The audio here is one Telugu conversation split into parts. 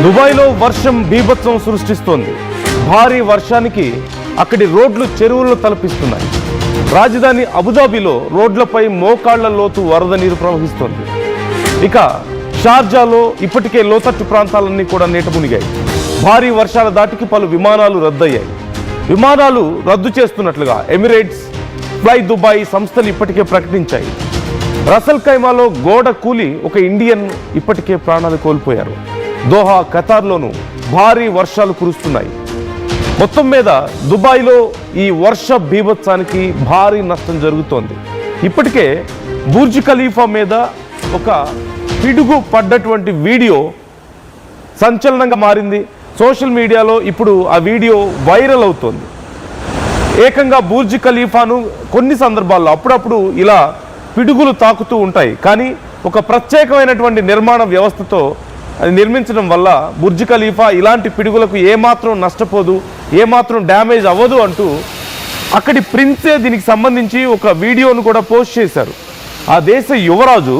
దుబాయ్లో వర్షం బీభత్సం సృష్టిస్తోంది. భారీ వర్షానికి అక్కడి రోడ్లు చెరువులను తలపిస్తున్నాయి. రాజధాని అబుదాబిలో రోడ్లపై మోకాళ్ల లోతు వరద నీరు ప్రవహిస్తోంది. ఇక షార్జాలో ఇప్పటికే లోతట్టు ప్రాంతాలన్నీ కూడా నీట మునిగాయి. భారీ వర్షాల దాటికి పలు విమానాలు రద్దయ్యాయి. విమానాలు రద్దు చేస్తున్నట్లుగా ఎమిరేట్స్, ఫ్లై దుబాయ్ సంస్థలు ఇప్పటికే ప్రకటించాయి. రసల్ ఖైమాలో గోడ కూలి ఒక ఇండియన్ ఇప్పటికే ప్రాణాలు కోల్పోయారు. దోహా, ఖతార్లోనూ భారీ వర్షాలు కురుస్తున్నాయి. మొత్తం మీద దుబాయ్లో ఈ వర్ష బీభత్సానికి భారీ నష్టం జరుగుతోంది. ఇప్పటికే బుర్జ్ ఖలీఫా మీద ఒక పిడుగు పడ్డటువంటి వీడియో సంచలనంగా మారింది. సోషల్ మీడియాలో ఇప్పుడు ఆ వీడియో వైరల్ అవుతోంది. ఏకంగా బుర్జ్ ఖలీఫాను కొన్ని సందర్భాల్లో అప్పుడప్పుడు ఇలా పిడుగులు తాకుతూ ఉంటాయి. కానీ ఒక ప్రత్యేకమైనటువంటి నిర్మాణ వ్యవస్థతో అది నిర్మించడం వల్ల బుర్జ్ ఖలీఫా ఇలాంటి పిడుగులకు ఏమాత్రం నష్టపోదు, ఏమాత్రం డ్యామేజ్ అవ్వదు అంటూ అక్కడి ప్రిన్సే దీనికి సంబంధించి ఒక వీడియోను కూడా పోస్ట్ చేశారు. ఆ దేశ యువరాజు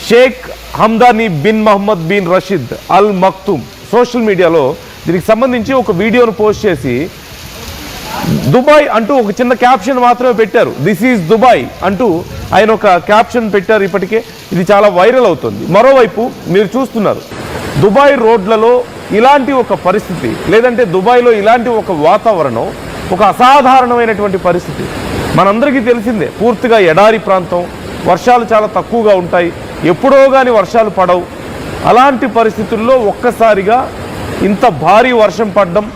Sheikh Hamdani bin Mohammed bin Rashid Al Maktoum social మీడియాలో దీనికి సంబంధించి ఒక వీడియోను పోస్ట్ చేసి దుబాయ్ అంటూ ఒక చిన్న క్యాప్షన్ మాత్రమే పెట్టారు. దిస్ ఈజ్ దుబాయ్ అంటూ ఆయన ఒక క్యాప్షన్ పెట్టారు. ఇప్పటికే ఇది చాలా వైరల్ అవుతుంది. మరోవైపు మీరు చూస్తున్నారు, దుబాయ్ రోడ్లలో ఇలాంటి ఒక పరిస్థితి, లేదంటే దుబాయ్లో ఇలాంటి ఒక వాతావరణం, ఒక అసాధారణమైనటువంటి పరిస్థితి మనందరికీ తెలిసిందే. పూర్తిగా ఎడారి ప్రాంతం, వర్షాలు చాలా తక్కువగా ఉంటాయి, ఎప్పుడో కానీ వర్షాలు పడవు. అలాంటి పరిస్థితుల్లో ఒక్కసారిగా ఇంత భారీ వర్షం పడడం,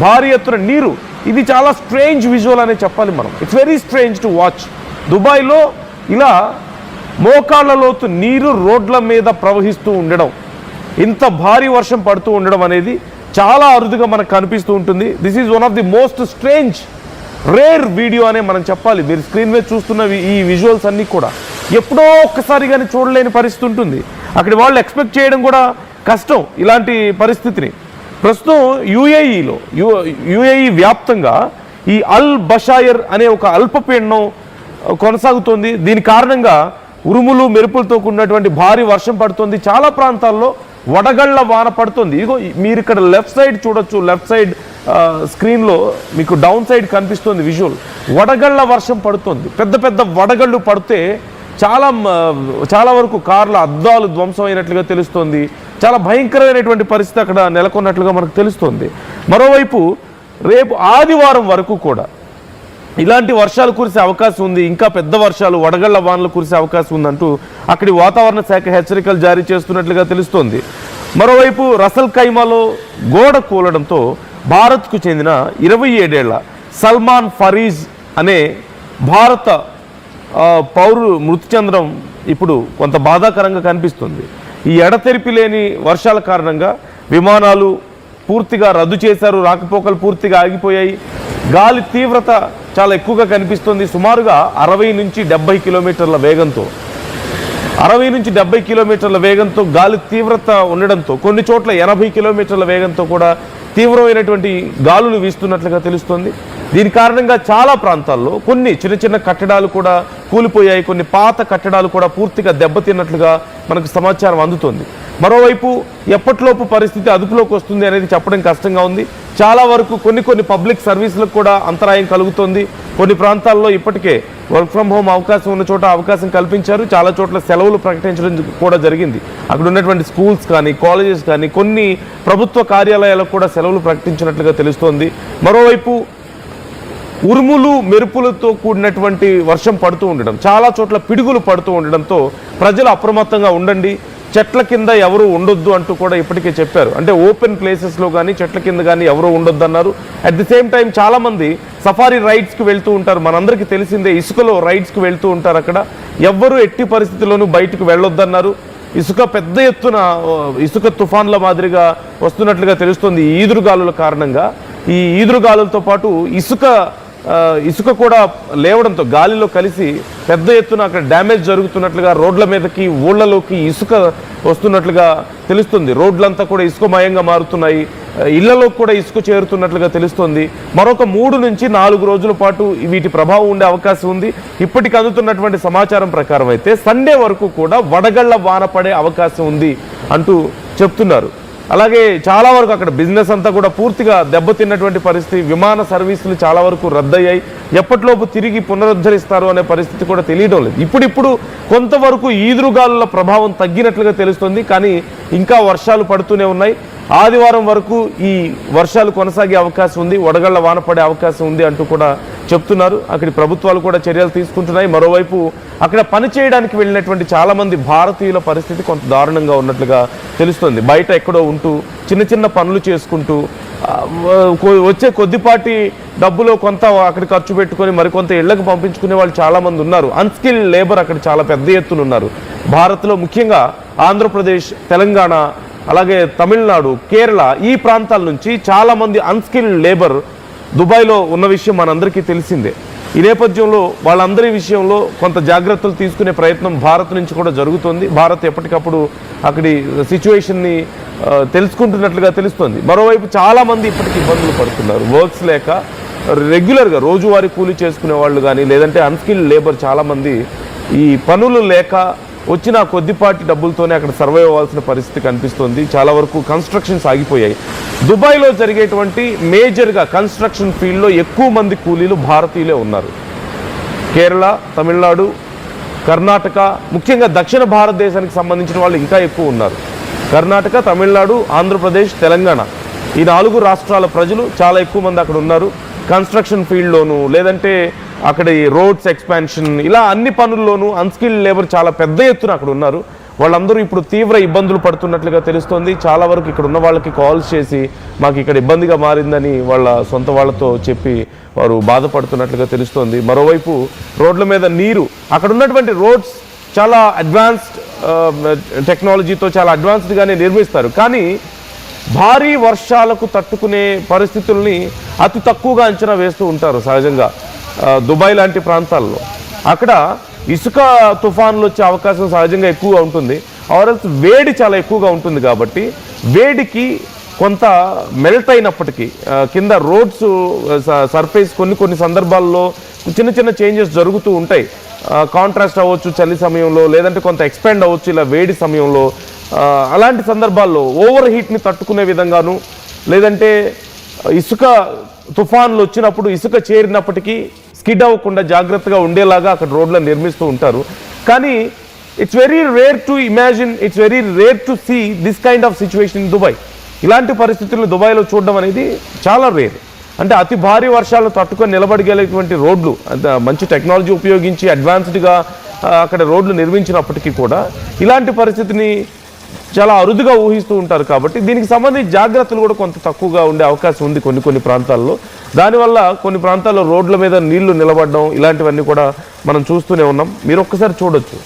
భారీ ఎత్తున నీరు, ఇది చాలా స్ట్రేంజ్ విజువల్ అనే చెప్పాలి మనం. It's very strange to watch. దుబాయ్లో ఇలా మోకాళ్ల లోతు నీరు రోడ్ల మీద ప్రవహిస్తూ ఉండడం, ఇంత భారీ వర్షం పడుతూ ఉండడం అనేది చాలా అరుదుగా మనకు కనిపిస్తూ ఉంటుంది. This is one of the most strange rare video అనే మనం చెప్పాలి. మీరు స్క్రీన్ మీద చూస్తున్న ఈ విజువల్స్ అన్నీ కూడా ఎప్పుడో ఒక్కసారి కానీ చూడలేని పరిస్థితి ఉంటుంది. అక్కడి వాళ్ళు ఎక్స్పెక్ట్ చేయడం కూడా కష్టం ఇలాంటి పరిస్థితిని. ప్రస్తుతం యుఏఈ వ్యాప్తంగా ఈ అల్ బషాయర్ అనే ఒక అల్పపీడనం కొనసాగుతోంది. దీని కారణంగా ఉరుములు మెరుపులతో కూడినటువంటి భారీ వర్షం పడుతుంది. చాలా ప్రాంతాల్లో వడగళ్ల వాన పడుతుంది. ఇదిగో మీరు ఇక్కడ లెఫ్ట్ సైడ్ చూడొచ్చు, లెఫ్ట్ సైడ్ స్క్రీన్లో మీకు డౌన్ సైడ్ కనిపిస్తుంది విజువల్. వడగళ్ల వర్షం పడుతుంది. పెద్ద పెద్ద వడగళ్ళు పడితే చాలా వరకు కార్ల అద్దాలు ధ్వంసం అయినట్లుగా తెలుస్తోంది. చాలా భయంకరమైనటువంటి పరిస్థితి అక్కడ నెలకొన్నట్లుగా మనకు తెలుస్తోంది. మరోవైపు రేపు ఆదివారం వరకు కూడా ఇలాంటి వర్షాలు కురిసే అవకాశం ఉంది. ఇంకా పెద్ద వర్షాలు, వడగళ్ల వానలు కురిసే అవకాశం ఉందంటూ అక్కడి వాతావరణ శాఖ హెచ్చరికలు జారీ చేస్తున్నట్లుగా తెలుస్తోంది. మరోవైపు రసల్ ఖైమాలో గోడ కూలడంతో భారత్కు చెందిన 27 ఏళ్ల సల్మాన్ ఫరీజ్ అనే భారత పౌరులు మృతి చెందడం ఇప్పుడు కొంత బాధాకరంగా కనిపిస్తుంది. ఈ ఎడతెరిపి లేని వర్షాల కారణంగా విమానాలు పూర్తిగా రద్దు చేశారు, రాకపోకలు పూర్తిగా ఆగిపోయాయి. గాలి తీవ్రత చాలా ఎక్కువగా కనిపిస్తుంది. సుమారుగా 60 నుంచి 70 కిలోమీటర్ల వేగంతో 60 నుంచి 70 కిలోమీటర్ల వేగంతో గాలి తీవ్రత ఉండడంతో కొన్ని చోట్ల 80 కిలోమీటర్ల వేగంతో కూడా తీవ్రమైనటువంటి గాలులు వీస్తున్నట్లుగా తెలుస్తోంది. దీని కారణంగా చాలా ప్రాంతాల్లో కొన్ని చిన్న చిన్న కట్టడాలు కూడా కూలిపోయాయి. కొన్ని పాత కట్టడాలు కూడా పూర్తిగా దెబ్బతిన్నట్లుగా మనకు సమాచారం అందుతోంది. మరోవైపు ఎప్పటిలోపు పరిస్థితి అదుపులోకి వస్తుంది అనేది చెప్పడం కష్టంగా ఉంది. చాలా వరకు కొన్ని పబ్లిక్ సర్వీసులకు కూడా అంతరాయం కలుగుతోంది. కొన్ని ప్రాంతాల్లో ఇప్పటికే వర్క్ ఫ్రమ్ హోమ్ అవకాశం ఉన్న చోట అవకాశం కల్పించారు. చాలా చోట్ల సెలవులు ప్రకటించడం కూడా జరిగింది. అక్కడ ఉన్నటువంటి స్కూల్స్ కానీ, కాలేజెస్ కానీ, కొన్ని ప్రభుత్వ కార్యాలయాలకు కూడా సెలవులు ప్రకటించినట్లుగా తెలుస్తోంది. మరోవైపు ఉరుములు మెరుపులతో కూడినటువంటి వర్షం పడుతూ ఉండడం, చాలా చోట్ల పిడుగులు పడుతూ ఉండడంతో ప్రజలు అప్రమత్తంగా ఉండండి, చెట్ల కింద ఎవరు ఉండొద్దు అంటూ కూడా ఇప్పటికే చెప్పారు. అంటే ఓపెన్ ప్లేసెస్లో కానీ చెట్ల కింద కానీ ఎవరు ఉండొద్దు అన్నారు. అట్ ది సేమ్ టైం చాలామంది సఫారీ రైడ్స్కి వెళ్తూ ఉంటారు. మనందరికీ తెలిసిందే, ఇసుకలో రైడ్స్కి వెళ్తూ ఉంటారు. అక్కడ ఎవ్వరూ ఎట్టి పరిస్థితుల్లోనూ బయటకు వెళ్ళొద్దన్నారు. ఇసుక పెద్ద ఎత్తున ఇసుక తుఫాన్ల మాదిరిగా వస్తున్నట్లుగా తెలుస్తుంది ఈ ఈదురుగాలుల కారణంగా. ఈ ఈదురుగాలులతో పాటు ఇసుక కూడా లేవడంతో గాలిలో కలిసి పెద్ద ఎత్తున అక్కడ డ్యామేజ్ జరుగుతున్నట్లుగా, రోడ్ల మీదకి ఊళ్ళలోకి ఇసుక వస్తున్నట్లుగా తెలుస్తుంది. రోడ్లంతా కూడా ఇసుకమయంగా మారుతున్నాయి. ఇళ్లలో కూడా ఇసుక చేరుతున్నట్లుగా తెలుస్తోంది. మరొక 3 నుంచి 4 రోజుల పాటు వీటి ప్రభావం ఉండే అవకాశం ఉంది. ఇప్పటికి అందుతున్నటువంటి సమాచారం ప్రకారం అయితే సండే వరకు కూడా వడగళ్ల వాన పడే అవకాశం ఉంది అంటూ చెప్తున్నారు. అలాగే చాలా వరకు అక్కడ బిజినెస్ అంతా కూడా పూర్తిగా దెబ్బతిన్నటువంటి పరిస్థితి. విమాన సర్వీసులు చాలా వరకు రద్దయ్యాయి. ఎప్పటిలోపు తిరిగి పునరుద్ధరిస్తారు అనే పరిస్థితి కూడా తెలియడం లేదు. ఇప్పుడు కొంతవరకు ఈదురుగాలుల ప్రభావం తగ్గినట్లుగా తెలుస్తుంది, కానీ ఇంకా వర్షాలు పడుతూనే ఉన్నాయి. ఆదివారం వరకు ఈ వర్షాలు కొనసాగే అవకాశం ఉంది, వడగళ్ల వాన పడే అవకాశం ఉంది అంటూ కూడా చెప్తున్నారు. అక్కడి ప్రభుత్వాలు కూడా చర్యలు తీసుకుంటున్నాయి. మరోవైపు అక్కడ పనిచేయడానికి వెళ్ళినటువంటి చాలామంది భారతీయుల పరిస్థితి కొంత దారుణంగా ఉన్నట్లుగా తెలుస్తుంది. బయట ఎక్కడో ఉంటూ చిన్న చిన్న పనులు చేసుకుంటూ వచ్చే కొద్దిపాటి డబ్బులో కొంత అక్కడ ఖర్చు పెట్టుకొని మరికొంత ఇళ్లకు పంపించుకునే వాళ్ళు చాలామంది ఉన్నారు. అన్స్కిల్డ్ లేబర్ అక్కడ చాలా పెద్ద ఎత్తున ఉన్నారు. భారత్లో ముఖ్యంగా ఆంధ్రప్రదేశ్, తెలంగాణ, అలాగే తమిళనాడు, కేరళ ఈ ప్రాంతాల నుంచి చాలామంది అన్స్కిల్డ్ లేబర్ దుబాయ్లో ఉన్న విషయం మనందరికీ తెలిసిందే. ఈ నేపథ్యంలో వాళ్ళందరి విషయంలో కొంత జాగ్రత్తలు తీసుకునే ప్రయత్నం భారత్ నుంచి కూడా జరుగుతుంది. భారత్ ఎప్పటికప్పుడు అక్కడి సిచ్యువేషన్ని తెలుసుకుంటున్నట్లుగా తెలుస్తుంది. మరోవైపు చాలామంది ఇప్పటికీ ఇబ్బందులు పడుతున్నారు. వర్క్స్ లేక రెగ్యులర్గా రోజువారీ కూలీ చేసుకునే వాళ్ళు కానీ, లేదంటే అన్స్కిల్డ్ లేబర్ చాలామంది ఈ పనులు లేక వచ్చిన కొద్దిపాటి డబ్బులతోనే అక్కడ సర్వైవ్ అవ్వాల్సిన పరిస్థితి కనిపిస్తుంది. చాలా వరకు కన్స్ట్రక్షన్స్ ఆగిపోయాయి. దుబాయ్లో జరిగేటువంటి మేజర్గా కన్స్ట్రక్షన్ ఫీల్డ్లో ఎక్కువ మంది కూలీలు భారతీయులే ఉన్నారు. కేరళ, తమిళనాడు, కర్ణాటక, ముఖ్యంగా దక్షిణ భారతదేశానికి సంబంధించిన వాళ్ళు ఇంకా ఎక్కువ ఉన్నారు. కర్ణాటక, తమిళనాడు, ఆంధ్రప్రదేశ్, తెలంగాణ ఈ 4 రాష్ట్రాల ప్రజలు చాలా ఎక్కువ మంది అక్కడ ఉన్నారు. కన్స్ట్రక్షన్ ఫీల్డ్లోనూ, లేదంటే అక్కడ రోడ్స్ ఎక్స్పాన్షన్, ఇలా అన్ని పనుల్లోనూ అన్స్కిల్డ్ లేబర్ చాలా పెద్ద ఎత్తున అక్కడ ఉన్నారు. వాళ్ళందరూ ఇప్పుడు తీవ్ర ఇబ్బందులు పడుతున్నట్లుగా తెలుస్తోంది. చాలా వరకు ఇక్కడ ఉన్న వాళ్ళకి కాల్స్ చేసి మాకు ఇక్కడ ఇబ్బందిగా మారిందని వాళ్ళ సొంత వాళ్ళతో చెప్పి వారు బాధపడుతున్నట్లుగా తెలుస్తోంది. మరోవైపు రోడ్ల మీద నీరు, అక్కడ ఉన్నటువంటి రోడ్స్ చాలా అడ్వాన్స్డ్ టెక్నాలజీతో చాలా అడ్వాన్స్డ్గానే నిర్మిస్తారు, కానీ భారీ వర్షాలకు తట్టుకునే పరిస్థితుల్ని అతి తక్కువగా అంచనా వేస్తూ ఉంటారు. సహజంగా దుబాయ్ లాంటి ప్రాంతాల్లో అక్కడ ఇసుక తుఫాన్లు వచ్చే అవకాశం సహజంగా ఎక్కువగా ఉంటుంది. ఆర్ఎల్స్ వేడి చాలా ఎక్కువగా ఉంటుంది కాబట్టి వేడికి కొంత మెల్ట్ అయినప్పటికీ కింద రోడ్స్ సర్ఫేస్ కొన్ని సందర్భాల్లో చిన్న చిన్న చేంజెస్ జరుగుతూ ఉంటాయి. కాంట్రాస్ట్ అవ్వచ్చు చలి సమయంలో, లేదంటే కొంత ఎక్స్పాండ్ అవ్వచ్చు ఇలా వేడి సమయంలో. అలాంటి సందర్భాల్లో ఓవర్ హీట్ని తట్టుకునే విధంగాను, లేదంటే ఇసుక తుఫాన్లు వచ్చినప్పుడు ఇసుక చేరినప్పటికీ స్కిడ్ అవ్వకుండా జాగ్రత్తగా ఉండేలాగా అక్కడ రోడ్లను నిర్మిస్తూ ఉంటారు. కానీ it's very rare to imagine, it's very rare to see this kind of situation in Dubai. ఇలాంటి పరిస్థితులను దుబాయ్లో చూడడం అనేది చాలా రేర్. అంటే అతి భారీ వర్షాలను తట్టుకొని నిలబడగలిగేటువంటి రోడ్లు, మంచి టెక్నాలజీ ఉపయోగించి అడ్వాన్స్డ్గా అక్కడ రోడ్లు నిర్మించినప్పటికీ కూడా ఇలాంటి పరిస్థితిని చాలా అరుదుగా ఊహిస్తూ ఉంటారు. కాబట్టి దీనికి సంబంధించి జాగ్రత్తలు కూడా కొంత తక్కువగా ఉండే అవకాశం ఉంది కొన్ని ప్రాంతాల్లో. దానివల్ల కొన్ని ప్రాంతాల్లో రోడ్ల మీద నీళ్లు నిలబడడం ఇలాంటివన్నీ కూడా మనం చూస్తూనే ఉన్నాం. మీరు ఒక్కసారి చూడొచ్చు,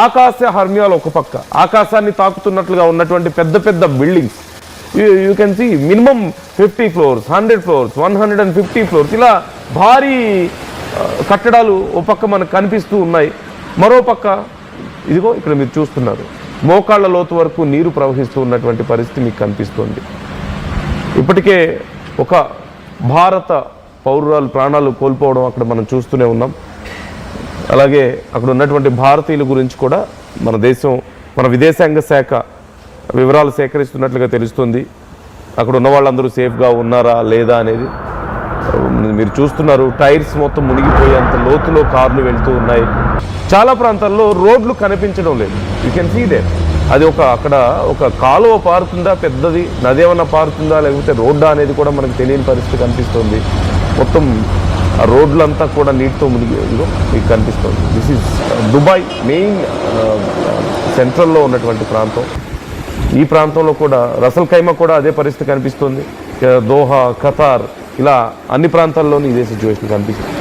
ఆకాశ హర్మ్యాలు ఒక పక్క ఆకాశాన్ని తాకుతున్నట్లుగా ఉన్నటువంటి పెద్ద పెద్ద buildings. You can see minimum 50 floors, 100 floors, 150 floors ఇలా భారీ కట్టడాలు ఓ పక్క మనకు కనిపిస్తూ ఉన్నాయి. మరో పక్క ఇదిగో ఇక్కడ మీరు చూస్తున్నారు, మోకాళ్ళ లోతు వరకు నీరు ప్రవహిస్తూ ఉన్నటువంటి పరిస్థితి మీకు కనిపిస్తుంది. ఇప్పటికే ఒక భారత పౌరురాలు ప్రాణాలు కోల్పోవడం అక్కడ మనం చూస్తూనే ఉన్నాం. అలాగే అక్కడ ఉన్నటువంటి భారతీయుల గురించి కూడా మన దేశం, మన విదేశాంగ శాఖ వివరాలు సేకరిస్తున్నట్లుగా తెలుస్తుంది. అక్కడ ఉన్న వాళ్ళందరూ సేఫ్గా ఉన్నారా లేదా అనేది మీరు చూస్తున్నారు. టైర్స్ మొత్తం మునిగిపోయేంత లోతులో కార్లు వెళ్తూ ఉన్నాయి. చాలా ప్రాంతాల్లో రోడ్లు కనిపించడం లేదు. You can see there. అది అక్కడ ఒక కాలువ పారుతుందా, పెద్దది నది ఏమన్నా పారుతుందా, లేకపోతే రోడ్డా అనేది కూడా మనకు తెలియని పరిస్థితి కనిపిస్తుంది. మొత్తం ఆ రోడ్లంతా కూడా నీటితో మునిగి మీకు కనిపిస్తుంది. దిస్ ఈజ్ దుబాయ్ మెయిన్ సెంట్రల్లో ఉన్నటువంటి ప్రాంతం. ఈ ప్రాంతంలో కూడా రసల్ ఖైమా కూడా అదే పరిస్థితి కనిపిస్తుంది. దోహా, ఖతార్ ఇలా అన్ని ప్రాంతాల్లోనూ ఇదే సిచ్యువేషన్ కనిపిస్తుంది.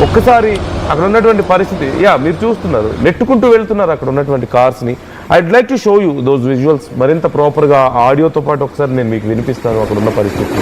ఒక్కసారి అక్కడ ఉన్నటువంటి పరిస్థితి మీరు చూస్తున్నారు, నెట్టుకుంటూ వెళ్తున్నారు అక్కడ ఉన్నటువంటి కార్స్ని. I'd like to show you those visuals మరింత ప్రాపర్గా ఆడియోతో పాటు ఒకసారి నేను మీకు వినిపిస్తాను అక్కడ ఉన్న పరిస్థితి.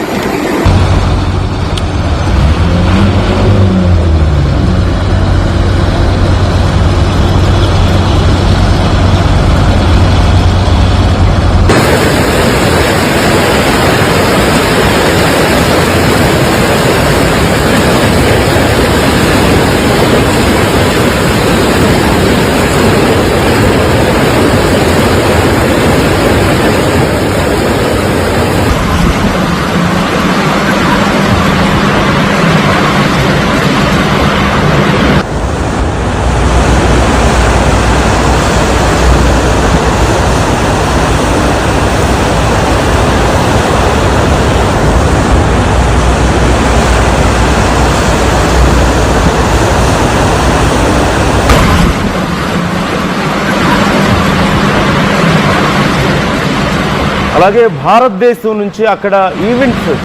అలాగే భారతదేశం నుంచి అక్కడ ఈవెంట్స్